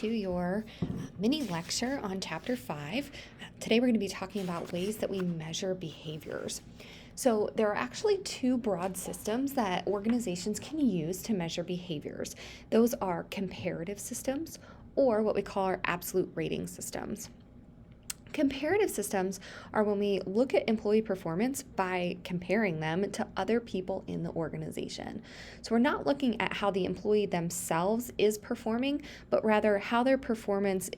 to your mini lecture on Chapter 5. Today we're going to be talking about ways that we measure behaviors. So there are actually two broad systems that organizations can use to measure behaviors. Those are comparative systems, or what we call our absolute rating systems. Comparative systems are when we look at employee performance by comparing them to other people in the organization. So we're not looking at how the employee themselves is performing, but rather how their performance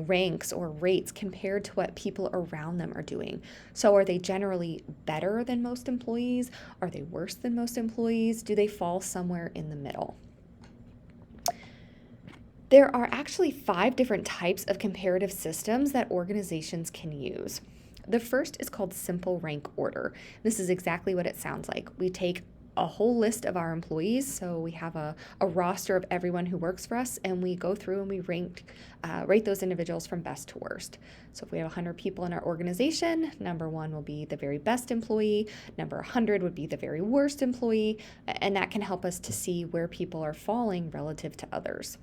ranks or rates compared to what people around them are doing. So are they generally better than most employees? Are they worse than most employees? Do they fall somewhere in the middle? There are actually 5 different types of comparative systems that organizations can use. The first is called simple rank order. This is exactly what it sounds like. We take a whole list of our employees, so we have a roster of everyone who works for us, and we go through and we rate those individuals from best to worst. So if we have 100 people in our organization, number 1 will be the very best employee, number 100 would be the very worst employee, and that can help us to see where people are falling relative to others.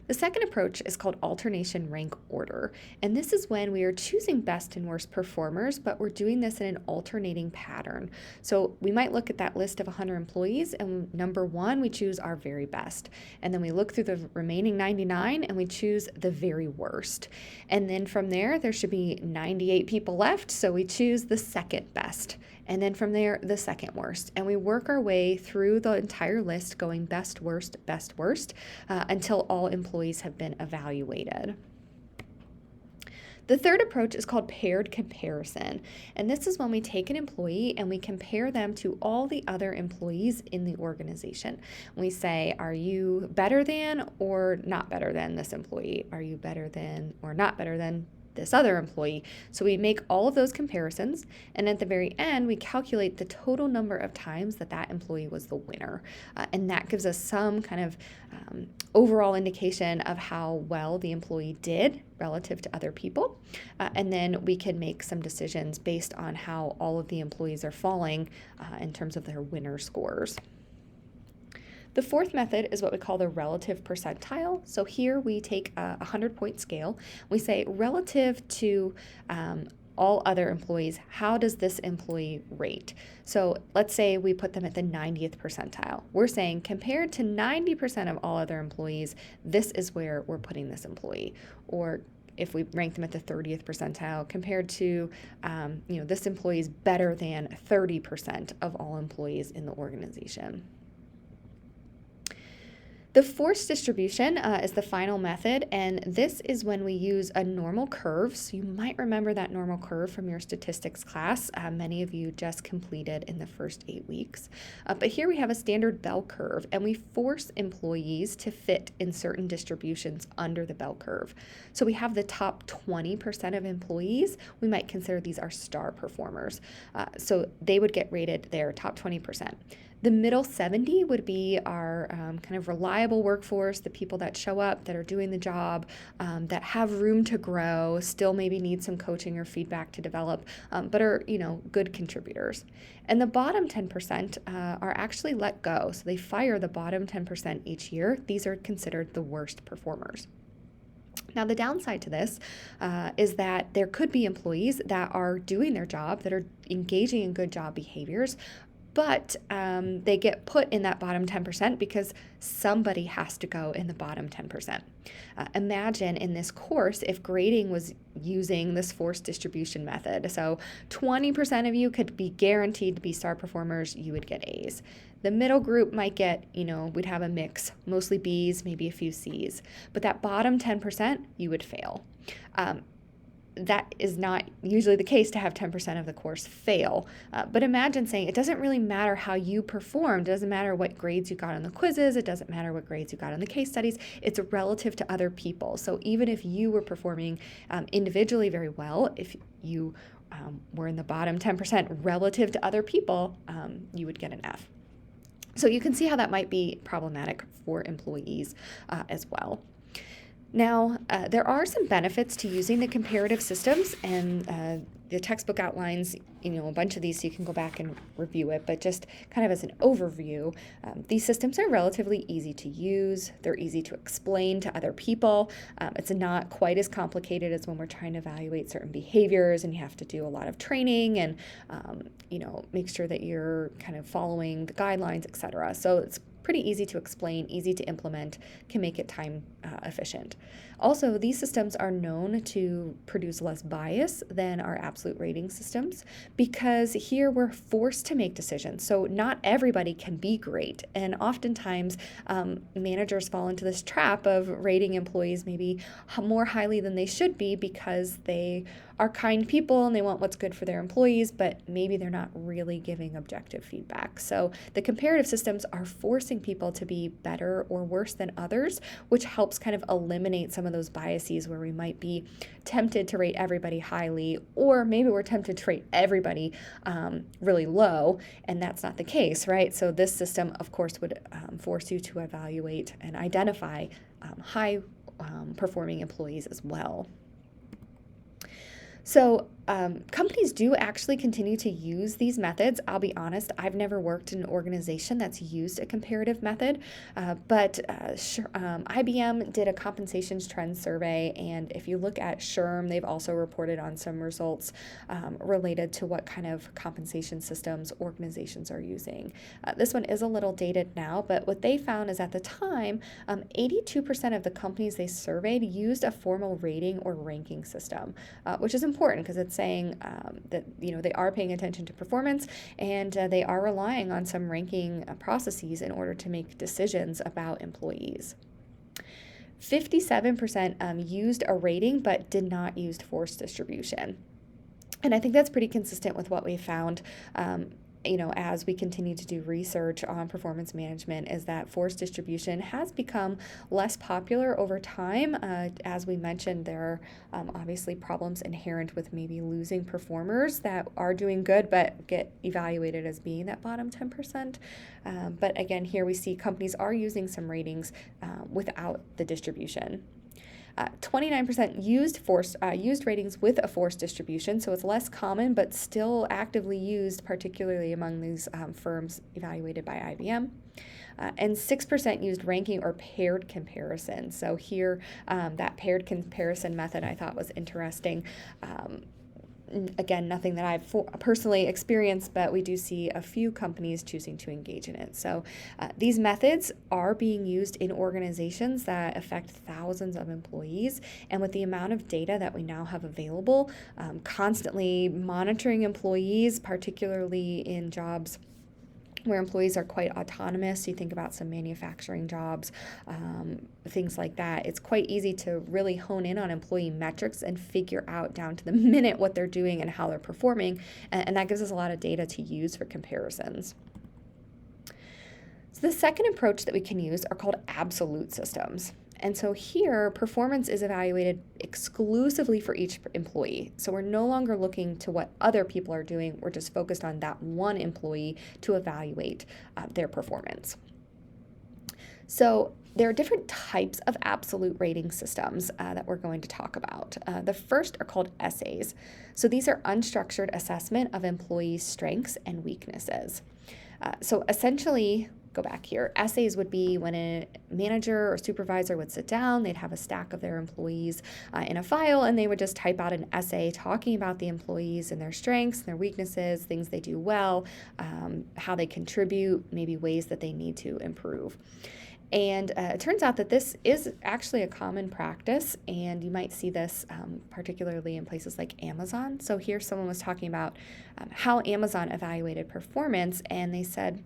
The second approach is called alternation rank order, and this is when we are choosing best and worst performers, but we're doing this in an alternating pattern. So we might look at that list of 100 employees, and number 1, we choose our very best. And then we look through the remaining 99 and we choose the very worst. And then from there should be 98 people left, so we choose the second best. And then from there, the second worst. And we work our way through the entire list going best, worst, until all employees have been evaluated. The third approach is called paired comparison, and this is when we take an employee and we compare them to all the other employees in the organization. We say, are you better than or not better than this employee? Are you better than or not better than this other employee? So we make all of those comparisons, and at the very end we calculate the total number of times that employee was the winner, and that gives us some kind of overall indication of how well the employee did relative to other people, and then we can make some decisions based on how all of the employees are falling in terms of their winner scores. The fourth method is what we call the relative percentile. So here we take a 100-point scale. We say relative to all other employees, how does this employee rate? So let's say we put them at the 90th percentile. We're saying compared to 90% of all other employees, this is where we're putting this employee. Or if we rank them at the 30th percentile, compared to, this employee is better than 30% of all employees in the organization. The forced distribution is the final method, and this is when we use a normal curve. So you might remember that normal curve from your statistics class. Many of you just completed in the first 8 weeks. But here we have a standard bell curve, and we force employees to fit in certain distributions under the bell curve. So we have the top 20% of employees. We might consider these our star performers. So they would get rated their top 20%. The middle 70 would be our kind of reliable workforce, the people that show up, that are doing the job, that have room to grow, still maybe need some coaching or feedback to develop, but are, good contributors. And the bottom 10% are actually let go. So they fire the bottom 10% each year. These are considered the worst performers. Now, the downside to this is that there could be employees that are doing their job, that are engaging in good job behaviors, but they get put in that bottom 10% because somebody has to go in the bottom 10%. Imagine in this course if grading was using this forced distribution method. So 20% of you could be guaranteed to be star performers, you would get A's. The middle group might get, we'd have a mix, mostly B's, maybe a few C's. But that bottom 10%, you would fail. That is not usually the case to have 10% of the course fail. But imagine saying it doesn't really matter how you performed. It doesn't matter what grades you got on the quizzes. It doesn't matter what grades you got on the case studies. It's relative to other people. So even if you were performing individually very well, if you were in the bottom 10% relative to other people, you would get an F. So you can see how that might be problematic for employees as well. Now, there are some benefits to using the comparative systems, and the textbook outlines, a bunch of these, so you can go back and review it. But just kind of as an overview, these systems are relatively easy to use. They're easy to explain to other people. It's not quite as complicated as when we're trying to evaluate certain behaviors, and you have to do a lot of training and, make sure that you're kind of following the guidelines, etc. So it's pretty easy to explain, easy to implement, can make it time efficient. Also, these systems are known to produce less bias than our absolute rating systems because here we're forced to make decisions. So not everybody can be great. And oftentimes, managers fall into this trap of rating employees maybe more highly than they should be because they are kind people and they want what's good for their employees, but maybe they're not really giving objective feedback. So the comparative systems are forcing people to be better or worse than others, which helps kind of eliminate some of those biases where we might be tempted to rate everybody highly, or maybe we're tempted to rate everybody really low, and that's not the case, right? So this system, of course, would force you to evaluate and identify high performing employees as well. So companies do actually continue to use these methods. I'll be honest, I've never worked in an organization that's used a comparative method, but IBM did a compensations trend survey, and if you look at SHRM, they've also reported on some results related to what kind of compensation systems organizations are using. This one is a little dated now, but what they found is at the time, 82% of the companies they surveyed used a formal rating or ranking system, which is important because it's saying that they are paying attention to performance and they are relying on some ranking processes in order to make decisions about employees. 57% used a rating but did not use force distribution. And I think that's pretty consistent with what we found as we continue to do research on performance management, is that force distribution has become less popular over time. As we mentioned, there are obviously problems inherent with maybe losing performers that are doing good but get evaluated as being that bottom 10%. But again, here we see companies are using some ratings without the distribution. 29% used ratings with a forced distribution, so it's less common but still actively used, particularly among these firms evaluated by IBM. And 6% used ranking or paired comparison. So here, that paired comparison method I thought was interesting. Again, nothing that I've personally experienced, but we do see a few companies choosing to engage in it. So these methods are being used in organizations that affect thousands of employees. And with the amount of data that we now have available, constantly monitoring employees, particularly in jobs where employees are quite autonomous. You think about some manufacturing jobs, things like that. It's quite easy to really hone in on employee metrics and figure out down to the minute what they're doing and how they're performing. And that gives us a lot of data to use for comparisons. So the second approach that we can use are called absolute systems. And so here, performance is evaluated exclusively for each employee. So we're no longer looking to what other people are doing. We're just focused on that one employee to evaluate their performance. So there are different types of absolute rating systems that we're going to talk about. The first are called essays. So these are unstructured assessment of employees' strengths and weaknesses. So essentially, go back here. Essays would be when a manager or supervisor would sit down, they'd have a stack of their employees in a file, and they would just type out an essay talking about the employees and their strengths and their weaknesses, things they do well, how they contribute, maybe ways that they need to improve. And it turns out that this is actually a common practice, and you might see this particularly in places like Amazon. So here someone was talking about how Amazon evaluated performance, and they said,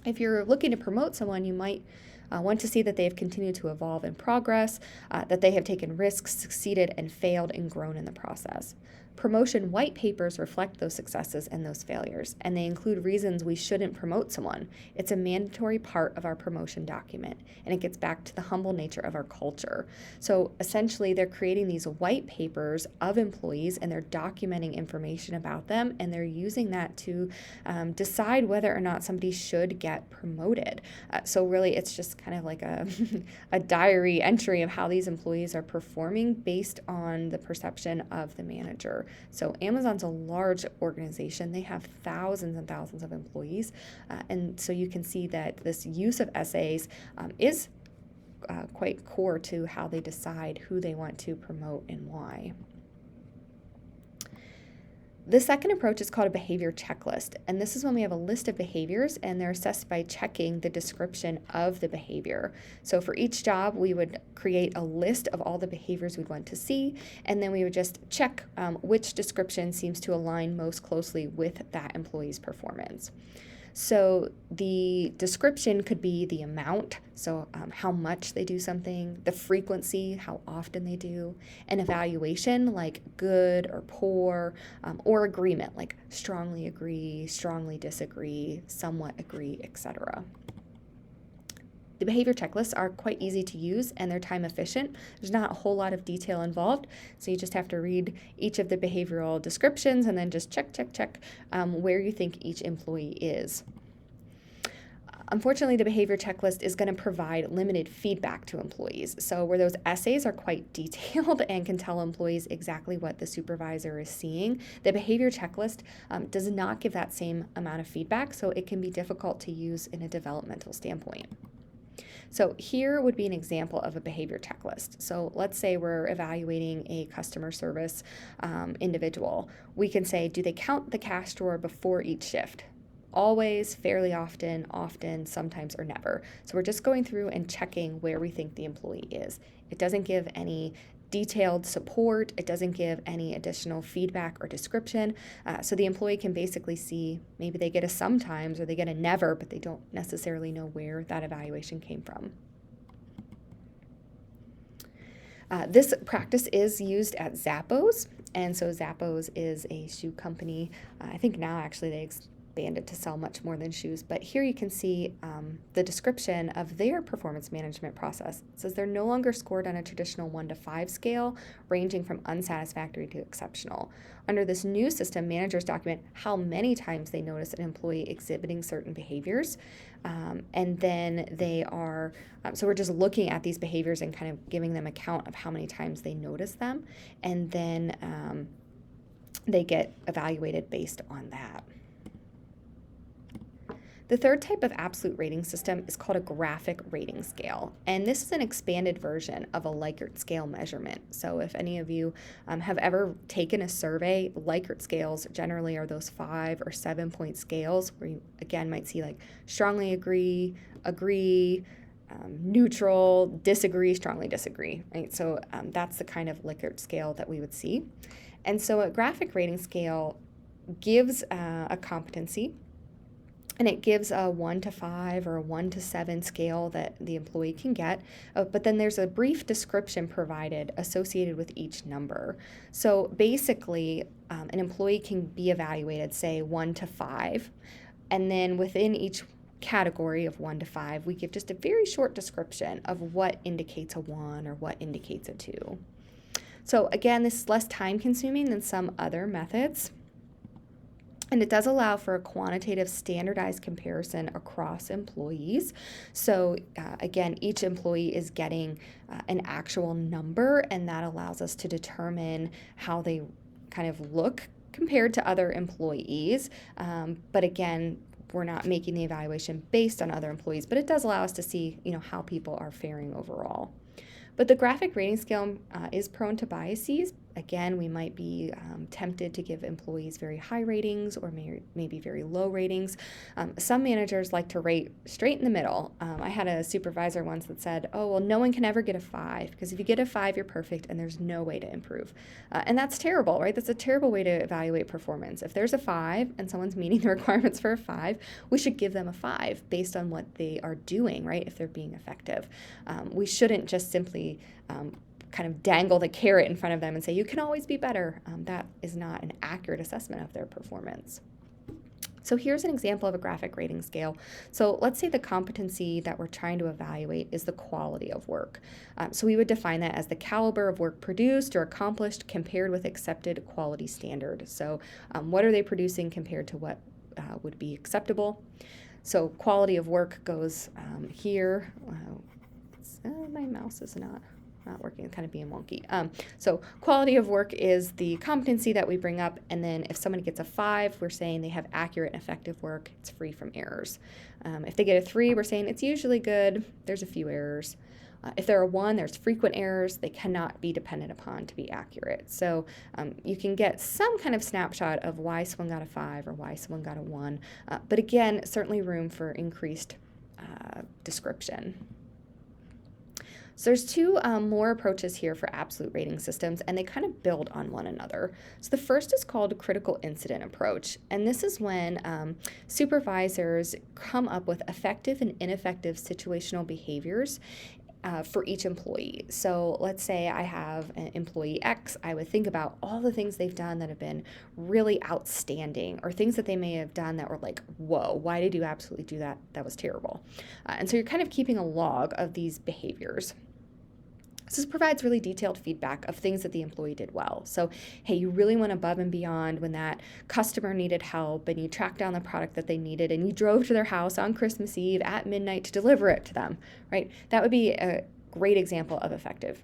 if you're looking to promote someone, you might want to see that they have continued to evolve and progress, that they have taken risks, succeeded, and failed and grown in the process. Promotion white papers reflect those successes and those failures, and they include reasons we shouldn't promote someone. It's a mandatory part of our promotion document, and it gets back to the humble nature of our culture. So essentially, they're creating these white papers of employees, and they're documenting information about them, and they're using that to decide whether or not somebody should get promoted. So really, it's just kind of like a, a diary entry of how these employees are performing based on the perception of the manager. So Amazon's a large organization. They have thousands and thousands of employees. And so you can see that this use of essays is quite core to how they decide who they want to promote and why. The second approach is called a behavior checklist, and this is when we have a list of behaviors and they're assessed by checking the description of the behavior. So for each job, we would create a list of all the behaviors we'd want to see, and then we would just check which description seems to align most closely with that employee's performance. So the description could be the amount, so how much they do something, the frequency, how often they do, an evaluation like good or poor, or agreement like strongly agree, strongly disagree, somewhat agree, etc. The behavior checklists are quite easy to use and they're time efficient. There's not a whole lot of detail involved, so you just have to read each of the behavioral descriptions and then just check where you think each employee is. Unfortunately, the behavior checklist is going to provide limited feedback to employees. So where those essays are quite detailed and can tell employees exactly what the supervisor is seeing, the behavior checklist does not give that same amount of feedback, so it can be difficult to use in a developmental standpoint. So here would be an example of a behavior checklist. So let's say we're evaluating a customer service individual. We can say, do they count the cash drawer before each shift? Always, fairly often, sometimes, or never. So we're just going through and checking where we think the employee is. It doesn't give any detailed support. It doesn't give any additional feedback or description. So the employee can basically see maybe they get a sometimes or they get a never, but they don't necessarily know where that evaluation came from. This practice is used at Zappos, and so Zappos is a shoe company. I think now actually they expanded to sell much more than shoes, but here you can see the description of their performance management process. It says they're no longer scored on a traditional 1 to 5 scale, ranging from unsatisfactory to exceptional. Under this new system, managers document how many times they notice an employee exhibiting certain behaviors, and then they are, so we're just looking at these behaviors and kind of giving them account of how many times they notice them, and then they get evaluated based on that. The third type of absolute rating system is called a graphic rating scale, and this is an expanded version of a Likert scale measurement. So if any of you have ever taken a survey, Likert scales generally are those 5 or 7 point scales where you again might see like strongly agree, neutral, disagree, strongly disagree, right? So that's the kind of Likert scale that we would see. And so a graphic rating scale gives a competency, and it gives a 1 to 5 or a 1 to 7 scale that the employee can get, but then there's a brief description provided associated with each number. So basically, an employee can be evaluated, say 1 to 5, and then within each category of 1 to 5, we give just a very short description of what indicates a 1 or what indicates a 2. So again, this is less time consuming than some other methods. And it does allow for a quantitative standardized comparison across employees. So again, each employee is getting an actual number, and that allows us to determine how they kind of look compared to other employees. But again, we're not making the evaluation based on other employees, but it does allow us to see, how people are faring overall. But the graphic rating scale is prone to biases. Again, we might be tempted to give employees very high ratings or maybe very low ratings. Some managers like to rate straight in the middle. I had a supervisor once that said, oh, well, no one can ever get a 5 because if you get a 5, you're perfect and there's no way to improve. And that's terrible, right? That's a terrible way to evaluate performance. If there's a 5 and someone's meeting the requirements for a 5, we should give them a 5 based on what they are doing, right? If they're being effective. We shouldn't just simply kind of dangle the carrot in front of them and say, you can always be better. That is not an accurate assessment of their performance. So here's an example of a graphic rating scale. So let's say the competency that we're trying to evaluate is the quality of work. So we would define that as the caliber of work produced or accomplished compared with accepted quality standard. So what are they producing compared to what would be acceptable? So quality of work goes here. My mouse is not working, kind of being wonky. So quality of work is the competency that we bring up, and then if somebody gets a 5, we're saying they have accurate and effective work, it's free from errors. If they get a 3, we're saying it's usually good, there's a few errors. If they're a 1, there's frequent errors, they cannot be depended upon to be accurate. So you can get some kind of snapshot of why someone got a 5 or why someone got a 1, but again, certainly room for increased description. So there's 2 more approaches here for absolute rating systems, and they kind of build on one another. So the first is called critical incident approach, and this is when supervisors come up with effective and ineffective situational behaviors for each employee. So let's say I have an employee X, I would think about all the things they've done that have been really outstanding, or things that they may have done that were like, whoa, why did you absolutely do that? That was terrible. And so you're kind of keeping a log of these behaviors. So this provides really detailed feedback of things that the employee did well. So, hey, you really went above and beyond when that customer needed help, and you tracked down the product that they needed, and you drove to their house on Christmas Eve at midnight to deliver it to them, right? That would be a great example of effective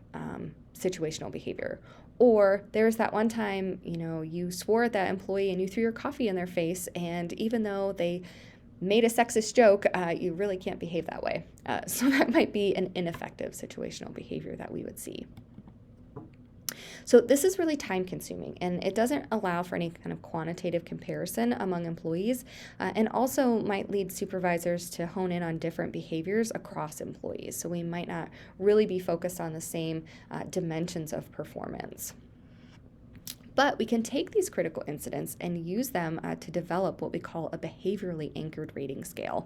situational behavior. Or there's that one time, you swore at that employee and you threw your coffee in their face, and even though they made a sexist joke, you really can't behave that way. So that might be an ineffective situational behavior that we would see. So this is really time consuming, and it doesn't allow for any kind of quantitative comparison among employees, and also might lead supervisors to hone in on different behaviors across employees. So we might not really be focused on the same dimensions of performance. But we can take these critical incidents and use them to develop what we call a behaviorally anchored rating scale.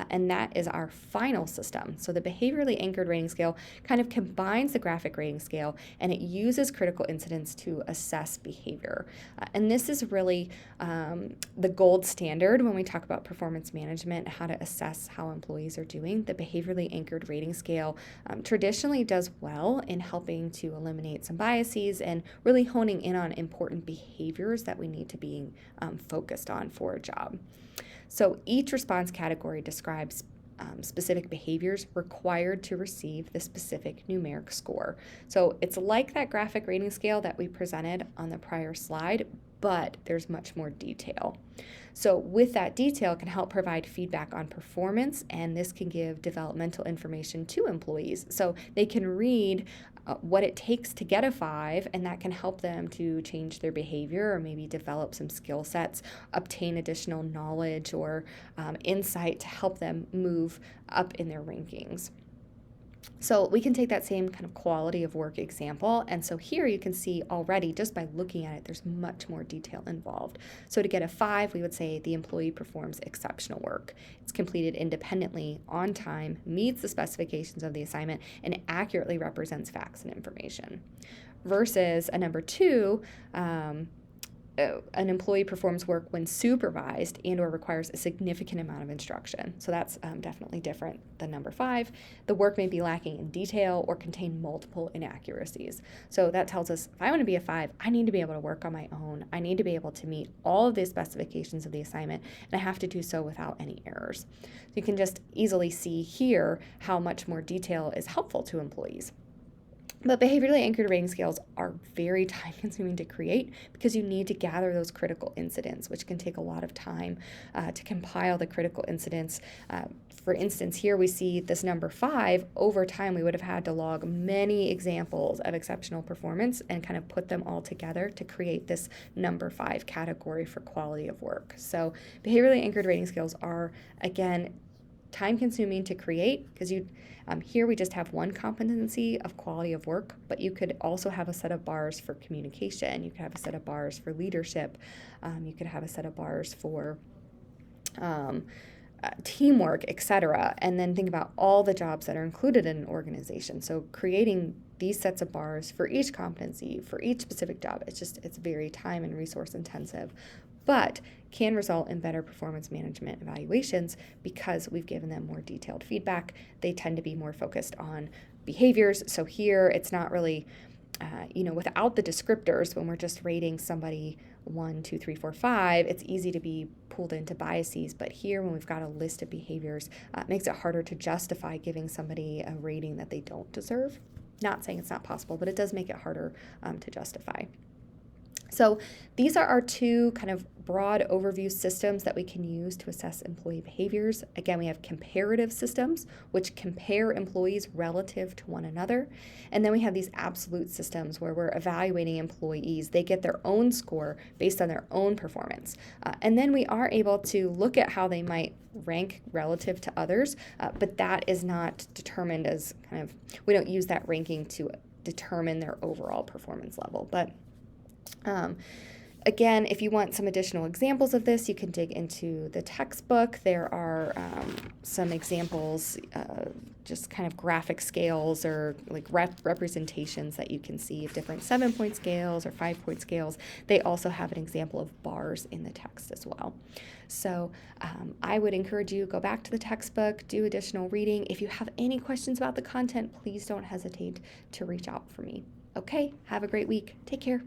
And that is our final system. So the behaviorally anchored rating scale kind of combines the graphic rating scale, and it uses critical incidents to assess behavior. And this is really the gold standard when we talk about performance management, how to assess how employees are doing. The behaviorally anchored rating scale traditionally does well in helping to eliminate some biases and really honing in on important behaviors that we need to be focused on for a job. So each response category describes specific behaviors required to receive the specific numeric score. So it's like that graphic rating scale that we presented on the prior slide, but there's much more detail. So with that detail can help provide feedback on performance, and this can give developmental information to employees. So they can read what it takes to get a 5, and that can help them to change their behavior or maybe develop some skill sets, obtain additional knowledge or insight to help them move up in their rankings. So we can take that same kind of quality of work example, and so here you can see already just by looking at it, there's much more detail involved. So to get a 5, we would say the employee performs exceptional work. It's completed independently, on time, meets the specifications of the assignment, and accurately represents facts and information. Versus a number 2, an employee performs work when supervised and or requires a significant amount of instruction. So that's definitely different than number 5. The work may be lacking in detail or contain multiple inaccuracies. So that tells us if I want to be a 5, I need to be able to work on my own. I need to be able to meet all of the specifications of the assignment, and I have to do so without any errors. So you can just easily see here how much more detail is helpful to employees. But behaviorally anchored rating scales are very time consuming to create because you need to gather those critical incidents, which can take a lot of time to compile the critical incidents. For instance, here we see this number 5. Over time, we would have had to log many examples of exceptional performance and kind of put them all together to create this number 5 category for quality of work. So behaviorally anchored rating scales are, again, time consuming to create because here we just have one competency of quality of work, but you could also have a set of bars for communication. You could have a set of bars for leadership. You could have a set of bars for teamwork, etc. And then think about all the jobs that are included in an organization. So creating these sets of bars for each competency, for each specific job, it's very time and resource intensive, but can result in better performance management evaluations because we've given them more detailed feedback. They tend to be more focused on behaviors. So here it's not really, without the descriptors, when we're just rating somebody 1, 2, 3, 4, 5, it's easy to be pulled into biases. But here, when we've got a list of behaviors, it makes it harder to justify giving somebody a rating that they don't deserve. Not saying it's not possible, but it does make it harder to justify. So these are our two kind of broad overview systems that we can use to assess employee behaviors. Again, we have comparative systems, which compare employees relative to one another. And then we have these absolute systems where we're evaluating employees. They get their own score based on their own performance. And then we are able to look at how they might rank relative to others, but that is not determined as we don't use that ranking to determine their overall performance level. But again, if you want some additional examples of this, you can dig into the textbook. There are some examples, just kind of graphic scales or like representations that you can see of different 7-point scales or 5-point scales. They also have an example of bars in the text as well. So I would encourage you to go back to the textbook, do additional reading. If you have any questions about the content, please don't hesitate to reach out for me. Okay, have a great week. Take care.